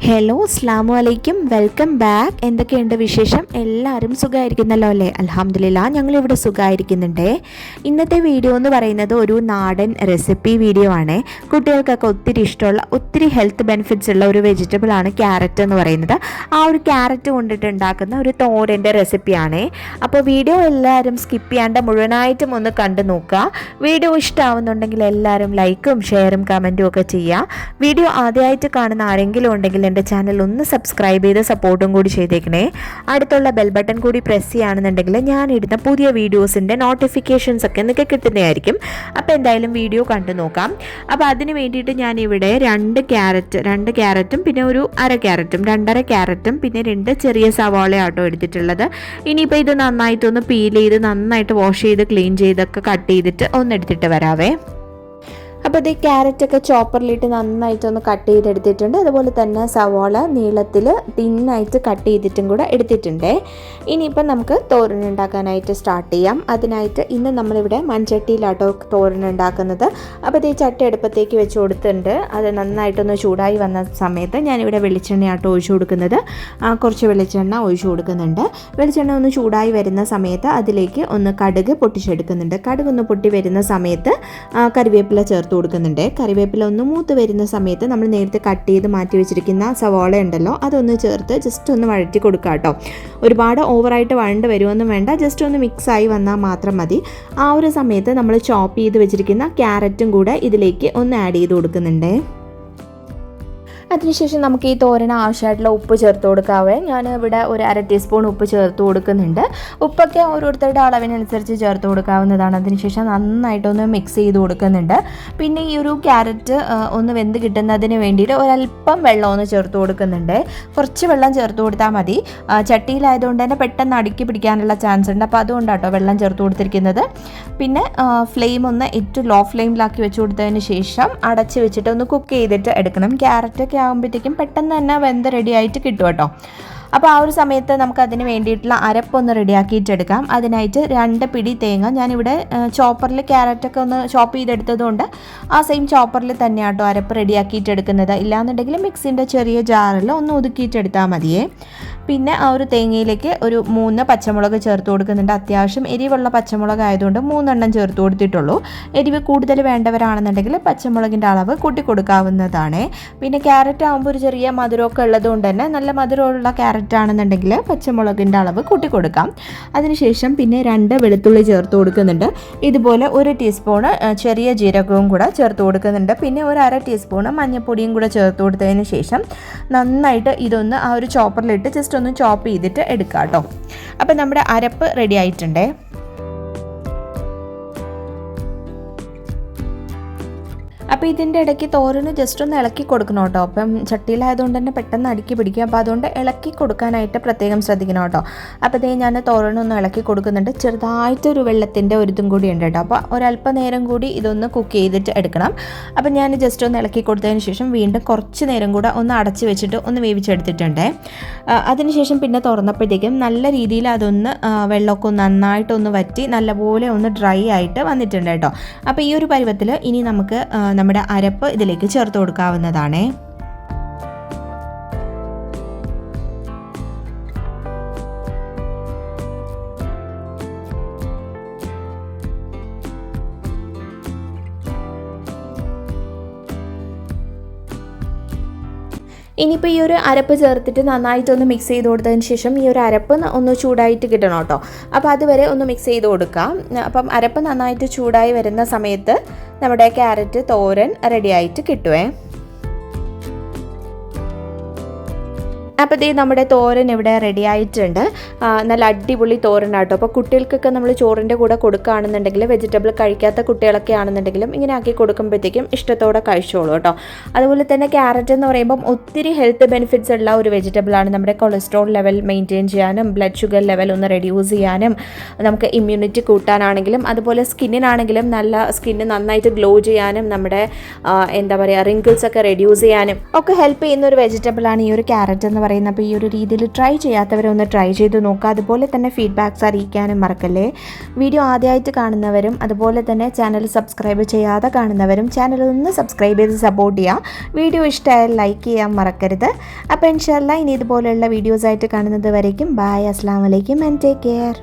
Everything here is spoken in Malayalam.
ഹലോ അസ്സലാമു അലൈക്കും വെൽക്കം ബാക്ക്. എന്തൊക്കെയുണ്ട് വിശേഷം? എല്ലാവരും സുഖമായിരിക്കുന്നല്ലോ അല്ലേ? അൽഹംദുലില്ലാ ഞങ്ങളിവിടെ സുഖമായിരിക്കുന്നുണ്ട്. ഇന്നത്തെ വീഡിയോ എന്ന് പറയുന്നത് ഒരു നാടൻ റെസിപ്പി വീഡിയോ ആണ്. കുട്ടികൾക്കൊക്കെ ഒത്തിരി ഇഷ്ടമുള്ള ഒത്തിരി ഹെൽത്ത് ബെനിഫിറ്റ്സ് ഉള്ള ഒരു വെജിറ്റബിളാണ് ക്യാരറ്റ് എന്ന് പറയുന്നത്. ആ ഒരു ക്യാരറ്റ് കൊണ്ടിട്ട് ഉണ്ടാക്കുന്ന ഒരു തോരൻ്റെ റെസിപ്പിയാണ്. അപ്പോൾ വീഡിയോ എല്ലാവരും സ്കിപ്പ് ചെയ്യാണ്ട് മുഴുവനായിട്ടും ഒന്ന് കണ്ടു നോക്കുക. വീഡിയോ ഇഷ്ടമാവുന്നുണ്ടെങ്കിൽ എല്ലാവരും ലൈക്കും ഷെയറും കമൻറ്റും ഒക്കെ ചെയ്യുക. വീഡിയോ ആദ്യമായിട്ട് കാണുന്ന ആരെങ്കിലും ഉണ്ടെങ്കിൽ എൻ്റെ ചാനൽ ഒന്ന് സബ്സ്ക്രൈബ് ചെയ്ത് സപ്പോർട്ടും കൂടി ചെയ്തേക്കണേ. അടുത്തുള്ള ബെൽ ബട്ടൺ കൂടി പ്രസ് ചെയ്യുകയാണെന്നുണ്ടെങ്കിൽ ഞാനിടുന്ന പുതിയ വീഡിയോസിൻ്റെ നോട്ടിഫിക്കേഷൻസ് ഒക്കെ നിങ്ങൾക്ക് കിട്ടുന്നതായിരിക്കും. അപ്പോൾ എന്തായാലും വീഡിയോ കണ്ടു നോക്കാം. അപ്പോൾ അതിന് വേണ്ടിയിട്ട് ഞാനിവിടെ രണ്ട് ക്യാരറ്റും പിന്നെ ഒരു ക്യാരറ്റും 2.5 ക്യാരറ്റും പിന്നെ 2 ചെറിയ സവാളയാട്ടോ എടുത്തിട്ടുള്ളത്. ഇനിയിപ്പോൾ ഇത് നന്നായിട്ടൊന്ന് പീൽ ചെയ്ത് നന്നായിട്ട് വാഷ് ചെയ്ത് ക്ലീൻ ചെയ്തൊക്കെ കട്ട് ചെയ്തിട്ട് ഒന്ന് എടുത്തിട്ട് വരാവേ. അപ്പോൾ ഇത് ക്യാരറ്റൊക്കെ ചോപ്പറിലിട്ട് നന്നായിട്ടൊന്ന് കട്ട് ചെയ്തെടുത്തിട്ടുണ്ട്. അതുപോലെ തന്നെ സവാള നീളത്തിൽ തിന്നായിട്ട് കട്ട് ചെയ്തിട്ടും കൂടെ എടുത്തിട്ടുണ്ട്. ഇനിയിപ്പം നമുക്ക് തോരൻ ഉണ്ടാക്കാനായിട്ട് സ്റ്റാർട്ട് ചെയ്യാം. അതിനായിട്ട് ഇന്ന് നമ്മളിവിടെ മൺചട്ടിയിലാട്ടോ തോരൻ ഉണ്ടാക്കുന്നത്. അപ്പോൾ ഇത് ചട്ടി അടുപ്പത്തേക്ക് വെച്ച് കൊടുത്തിട്ടുണ്ട്. അത് നന്നായിട്ടൊന്ന് ചൂടായി വന്ന സമയത്ത് ഞാനിവിടെ വെളിച്ചെണ്ണയാട്ടോ ഒഴിച്ചു കൊടുക്കുന്നത്. കുറച്ച് വെളിച്ചെണ്ണ ഒഴിച്ചു കൊടുക്കുന്നുണ്ട്. വെളിച്ചെണ്ണ ഒന്ന് ചൂടായി വരുന്ന സമയത്ത് അതിലേക്ക് ഒന്ന് കടുക് പൊട്ടിച്ചെടുക്കുന്നുണ്ട്. കടുക് ഒന്ന് പൊട്ടി വരുന്ന സമയത്ത് കറിവേപ്പില ചേർത്ത് കൊടുക്കുന്നുണ്ട്. കറിവേപ്പില ഒന്ന് മൂത്ത് വരുന്ന സമയത്ത് നമ്മൾ നേരത്തെ കട്ട് ചെയ്ത് മാറ്റി വെച്ചിരിക്കുന്ന സവാള ഉണ്ടല്ലോ അതൊന്ന് ചേർത്ത് ജസ്റ്റ് ഒന്ന് വഴറ്റി കൊടുക്കുക കേട്ടോ. ഒരുപാട് ഓവറായിട്ട് വഴണ്ട് വരുമൊന്നും വേണ്ട, ജസ്റ്റ് ഒന്ന് മിക്സായി വന്നാൽ മാത്രം മതി. ആ ഒരു സമയത്ത് നമ്മൾ ചോപ്പ് ചെയ്ത് വെച്ചിരിക്കുന്ന ക്യാരറ്റും കൂടെ ഇതിലേക്ക് ഒന്ന് ആഡ് ചെയ്ത് കൊടുക്കുന്നുണ്ട്. അതിനുശേഷം നമുക്ക് ഈ തോരന് ആവശ്യമായിട്ടുള്ള ഉപ്പ് ചേർത്ത് കൊടുക്കാവേ. ഞാൻ ഇവിടെ ഒരു 1/2 ടീസ്പൂൺ ഉപ്പ് ചേർത്ത് കൊടുക്കുന്നുണ്ട്. ഉപ്പൊക്കെ ഓരോരുത്തരുടെ അളവിനനുസരിച്ച് ചേർത്ത് കൊടുക്കാവുന്നതാണ്. അതിനുശേഷം നന്നായിട്ടൊന്ന് മിക്സ് ചെയ്ത് കൊടുക്കുന്നുണ്ട്. പിന്നെ ഈ ഒരു ക്യാരറ്റ് ഒന്ന് വെന്ത് കിട്ടുന്നതിന് വേണ്ടിയിട്ട് ഒരല്പം വെള്ളം ഒന്ന് ചേർത്ത് കൊടുക്കുന്നുണ്ട്. കുറച്ച് വെള്ളം ചേർത്ത് കൊടുത്താൽ മതി. ചട്ടിയിലായതുകൊണ്ട് തന്നെ പെട്ടെന്ന് അടുക്കി പിടിക്കാനുള്ള ചാൻസ് ഉണ്ട്. അപ്പോൾ അതുകൊണ്ടാട്ടോ വെള്ളം ചേർത്ത് കൊടുത്തിരിക്കുന്നത്. പിന്നെ ഫ്ലെയിം ഒന്ന് ഏറ്റവും ലോ ഫ്ലെയിമിലാക്കി വെച്ച് കൊടുത്തതിന് ശേഷം അടച്ച് വെച്ചിട്ട് ഒന്ന് കുക്ക് ചെയ്തിട്ട് എടുക്കണം. ക്യാരറ്റൊക്കെ ആകുമ്പോഴത്തേക്കും പെട്ടെന്ന് തന്നെ വെന്ത് റെഡി ആയിട്ട് കിട്ടും കേട്ടോ. അപ്പോൾ ആ ഒരു സമയത്ത് നമുക്ക് അതിന് വേണ്ടിയിട്ടുള്ള അരപ്പൊന്ന് റെഡിയാക്കിയിട്ടെടുക്കാം. അതിനായിട്ട് 2 പിടി തേങ്ങ ഞാനിവിടെ ചോപ്പറിൽ ക്യാരറ്റൊക്കെ ഒന്ന് ചോപ്പ് ചെയ്തെടുത്തതുകൊണ്ട് ആ സെയിം ചോപ്പറിൽ തന്നെയാട്ടോ അരപ്പ് റെഡിയാക്കിയിട്ടെടുക്കുന്നത്. ഇല്ലാന്നുണ്ടെങ്കിൽ മിക്സിൻ്റെ ചെറിയ ജാറിൽ ഒന്ന് ഒതുക്കിയിട്ടെടുത്താൽ മതിയേ. പിന്നെ ആ ഒരു തേങ്ങയിലേക്ക് ഒരു 3 പച്ചമുളക് ചേർത്ത് കൊടുക്കുന്നുണ്ട്. അത്യാവശ്യം എരിവുള്ള പച്ചമുളക് ആയതുകൊണ്ട് 3 എണ്ണം ചേർത്ത് കൊടുത്തിട്ടുള്ളൂ. എരിവ് കൂടുതൽ വേണ്ടവരാണെന്നുണ്ടെങ്കിൽ പച്ചമുളകിൻ്റെ അളവ് കൂട്ടി കൊടുക്കാവുന്നതാണ്. പിന്നെ ക്യാരറ്റ് ആകുമ്പോൾ ഒരു ചെറിയ മധുരമൊക്കെ ഉള്ളതുകൊണ്ട് തന്നെ നല്ല മധുരമുള്ള ക്യാരറ്റ് ആണെന്നുണ്ടെങ്കിൽ പച്ചമുളകിൻ്റെ അളവ് കൂട്ടി കൊടുക്കാം. അതിനുശേഷം പിന്നെ 2 വെളുത്തുള്ളി ചേർത്ത് കൊടുക്കുന്നുണ്ട്. ഇതുപോലെ 1 ടീസ്പൂണ് ചെറിയ ജീരകവും കൂടെ ചേർത്ത് കൊടുക്കുന്നുണ്ട്. പിന്നെ ഒരു 1/2 ടീസ്പൂണ് മഞ്ഞൾപ്പൊടിയും കൂടെ ചേർത്ത് കൊടുത്തതിന് ശേഷം നന്നായിട്ട് ഇതൊന്ന് ആ ഒരു ചോപ്പറിലിട്ട് ജസ്റ്റ് ഒന്ന് ചോപ്പ് ചെയ്തിട്ട് എടുക്കാം കേട്ടോ. അപ്പം നമ്മുടെ അരപ്പ് റെഡി ആയിട്ടുണ്ട്. അപ്പോൾ ഇതിൻ്റെ ഇടയ്ക്ക് തോരന് ജസ്റ്റ് ഒന്ന് ഇളക്കി കൊടുക്കണം കേട്ടോ. അപ്പം ചട്ടിയിലായതുകൊണ്ട് തന്നെ പെട്ടെന്ന് അടുക്കി പിടിക്കും. അപ്പോൾ അതുകൊണ്ട് ഇളക്കി കൊടുക്കാനായിട്ട് പ്രത്യേകം ശ്രദ്ധിക്കണം കേട്ടോ. അപ്പോൾ ഇതേ ഞാൻ തോരനൊന്ന് ഇളക്കി കൊടുക്കുന്നുണ്ട്. ചെറുതായിട്ടൊരു വെള്ളത്തിൻ്റെ ഒരിതും കൂടി ഉണ്ട് കേട്ടോ. അപ്പോൾ ഒരല്പനേരം കൂടി ഇതൊന്ന് കുക്ക് ചെയ്തിട്ട് എടുക്കണം. അപ്പം ഞാൻ ജസ്റ്റ് ഒന്ന് ഇളക്കി കൊടുത്തതിന് ശേഷം വീണ്ടും കുറച്ച് നേരം കൂടെ ഒന്ന് അടച്ച് വെച്ചിട്ട് ഒന്ന് വേവിച്ചെടുത്തിട്ടുണ്ട്. അതിനുശേഷം പിന്നെ തുറന്നപ്പോഴത്തേക്കും നല്ല രീതിയിൽ അതൊന്ന് വെള്ളമൊക്കെ നന്നായിട്ടൊന്ന് വറ്റി നല്ലപോലെ ഒന്ന് ഡ്രൈ ആയിട്ട് വന്നിട്ടുണ്ട് കേട്ടോ. അപ്പോൾ ഈ ഒരു പരുവത്തിൽ ഇനി നമുക്ക് നമ്മുടെ അരപ്പ് ഇതിലേക്ക് ചേർത്ത് കൊടുക്കാവുന്നതാണ്. ഇനിയിപ്പോൾ ഈ ഒരു അരപ്പ് ചേർത്തിട്ട് നന്നായിട്ടൊന്ന് മിക്സ് ചെയ്ത് കൊടുത്തതിന് ശേഷം ഈ ഒരു അരപ്പ് ഒന്ന് ചൂടായിട്ട് കിട്ടണം കേട്ടോ. അപ്പോൾ അതുവരെ ഒന്ന് മിക്സ് ചെയ്ത് കൊടുക്കാം. അപ്പം അരപ്പ് നന്നായിട്ട് ചൂടായി വരുന്ന സമയത്ത് നമ്മുടെ ക്യാരറ്റ് തോരൻ റെഡി ആയിട്ട് കിട്ടുവേ. അപ്പോൾ ഇതേ നമ്മുടെ തോരൻ ഇവിടെ റെഡി ആയിട്ടുണ്ട്. നല്ല അടിപൊളി തോരനാട്ടോ. അപ്പോൾ കുട്ടികൾക്കൊക്കെ നമ്മൾ ചോറിൻ്റെ കൂടെ കൊടുക്കുകയാണെന്നുണ്ടെങ്കിൽ വെജിറ്റബിൾ കഴിക്കാത്ത കുട്ടികളൊക്കെ ആണെന്നുണ്ടെങ്കിലും ഇങ്ങനെ ആക്കി കൊടുക്കുമ്പോഴത്തേക്കും ഇഷ്ടത്തോടെ കഴിച്ചോളൂ കേട്ടോ. അതുപോലെ തന്നെ ക്യാരറ്റ് എന്ന് പറയുമ്പം ഒത്തിരി ഹെൽത്ത് ബെനിഫിറ്റ്സ് ഉള്ള ഒരു വെജിറ്റബിളാണ്. നമ്മുടെ കൊളസ്ട്രോൾ ലെവൽ മെയിൻറ്റെയിൻ ചെയ്യാനും ബ്ലഡ് ഷുഗർ ലെവൽ ഒന്ന് റെഡ്യൂസ് ചെയ്യാനും നമുക്ക് ഇമ്മ്യൂണിറ്റി കൂട്ടാനാണെങ്കിലും അതുപോലെ സ്കിന്നിനാണെങ്കിലും നല്ല സ്കിന്ന് നന്നായിട്ട് ഗ്ലോ ചെയ്യാനും നമ്മുടെ റിങ്കിൾസ് ഒക്കെ റെഡ്യൂസ് ചെയ്യാനും ഒക്കെ ഹെൽപ്പ് ചെയ്യുന്ന ഒരു വെജിറ്റബിളാണ് ഈ ഒരു ക്യാരറ്റ് എന്ന് പറയുന്നത്. അപ്പോൾ ഈ ഒരു രീതിയിൽ ട്രൈ ചെയ്യാത്തവരൊന്ന് ട്രൈ ചെയ്ത് നോക്കുക. അതുപോലെ തന്നെ ഫീഡ്ബാക്ക്സ് അറിയിക്കാനും മറക്കല്ലേ. വീഡിയോ ആദ്യമായിട്ട് കാണുന്നവരും അതുപോലെ തന്നെ ചാനൽ സബ്സ്ക്രൈബ് ചെയ്യാതെ കാണുന്നവരും ചാനൽ ഒന്ന് സബ്സ്ക്രൈബ് ചെയ്ത് സപ്പോർട്ട് ചെയ്യുക. വീഡിയോ ഇഷ്ടമായാൽ ലൈക്ക് ചെയ്യാൻ മറക്കരുത്. അപ്പോൾ ഇൻഷാല്ലാ ഇനി ഇതുപോലെയുള്ള വീഡിയോസായിട്ട് കാണുന്നത് വരേക്കും ബൈ, അസ്സലാമു അലൈക്കും ആൻഡ് ടേക്ക് കെയർ.